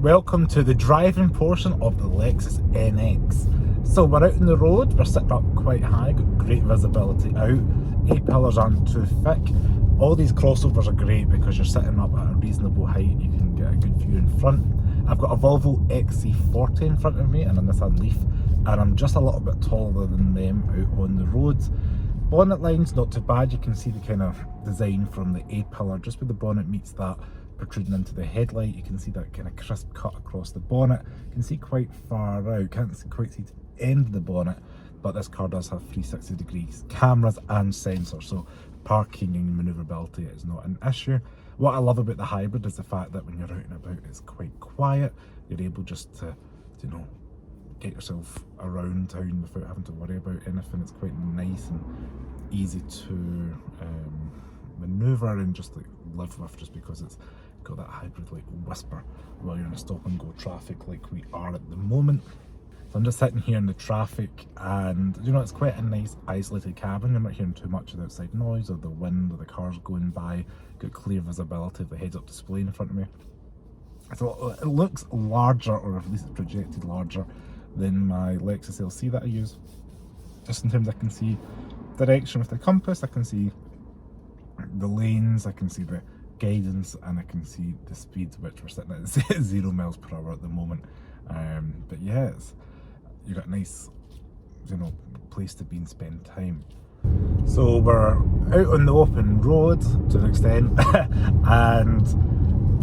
welcome to the driving portion of the Lexus NX. So we're out on the road, we're sitting up quite high, got great visibility out, A-pillars aren't too thick. All these crossovers are great because you're sitting up at a reasonable height, you can get a good view in front. I've got a Volvo XC40 in front of me and a Nissan Leaf, and I'm just a little bit taller than them out on the roads. Bonnet line's not too bad, you can see the kind of design from the A-pillar, just where the bonnet meets that protruding into the headlight. You can see that kind of crisp cut across the bonnet. You can see quite far out, can't quite see the end of the bonnet, but this car does have 360 degrees cameras and sensors, so parking and manoeuvrability is not an issue. What I love about the hybrid is the fact that when you're out and about it's quite quiet. You're able just to, you know, get yourself around town without having to worry about anything. It's quite nice and easy to manoeuvre and just like live with, just because it's got that hybrid like whisper while you're in a stop and go traffic like we are at the moment. So I'm just sitting here in the traffic, and you know, it's quite a nice isolated cabin. You're not hearing too much of the outside noise or the wind or the cars going by. Got clear visibility of the heads-up display in front of me. So it looks larger, or at least it's projected larger than my Lexus LC that I use. Just in terms, I can see direction with the compass, I can see the lanes, I can see the guidance, and I can see the speed, which we're sitting at 0 miles per hour at the moment. But yeah, you've got a nice, you know, place to be and spend time. So we're out on the open road to an extent, and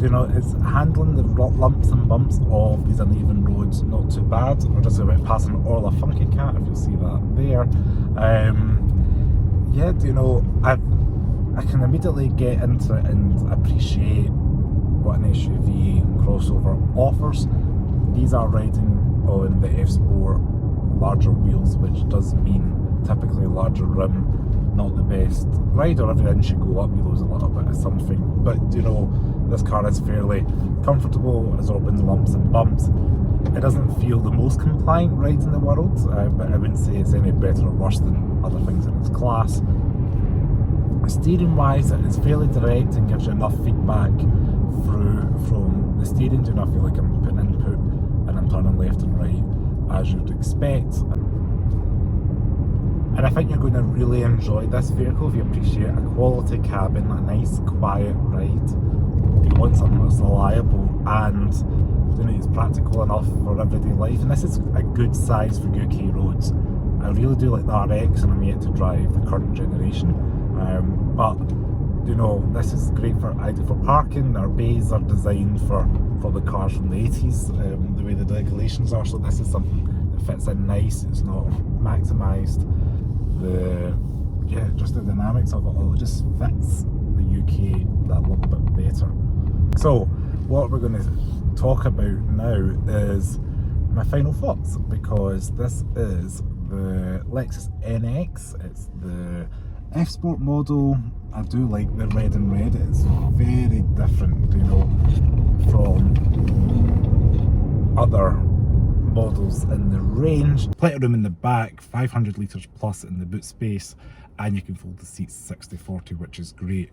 you know, it's handling the lumps and bumps of these uneven roads not too bad. We're just about passing Orla Funky Cat, if you'll see that there. Yeah, you know, I can immediately get into it and appreciate what an SUV crossover offers. These are riding on the F Sport larger wheels, which does mean typically larger rim, not the best ride, or every inch you go up you lose a little bit of something. But you know, this car is fairly comfortable, absorbing the lumps and bumps. It doesn't feel the most compliant ride in the world, but I wouldn't say it's any better or worse than other things in its class. Steering wise, it's fairly direct and gives you enough feedback from the steering. Do not feel like I'm putting input and I'm turning left and right as you'd expect. And I think you're going to really enjoy this vehicle if you appreciate a quality cabin, a nice quiet ride. If you want something that's reliable and you know, it's practical enough for everyday life. And this is a good size for UK roads. I really do like the RX, and I'm yet to drive the current generation. But you know, this is great for ideal for parking. Our bays are designed for the cars from the 80s, the way the regulations are. So this is something that fits in nice. It's not maximised. Just the dynamics of it all, it just fits the UK that little bit better. So what we're going to talk about now is my final thoughts, because this is the Lexus NX. It's the F Sport model. I do like the red and red. It's very different, you know, from other models in the range. Plenty of room in the back, 500 litres plus in the boot space, and you can fold the seats 60/40, which is great.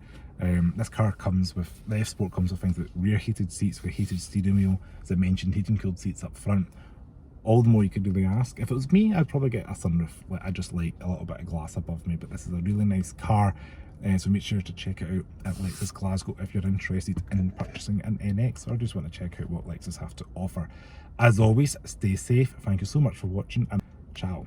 This car comes with, the F Sport comes with things like rear heated seats with heated steering wheel, as I mentioned, heating cooled seats up front. All the more you could really ask. If it was me, I'd probably get a sunroof. Like, I just like a little bit of glass above me, but this is a really nice car. So make sure to check it out at Lexus Glasgow if you're interested in purchasing an NX or just want to check out what Lexus have to offer. As always, stay safe. Thank you so much for watching, and ciao.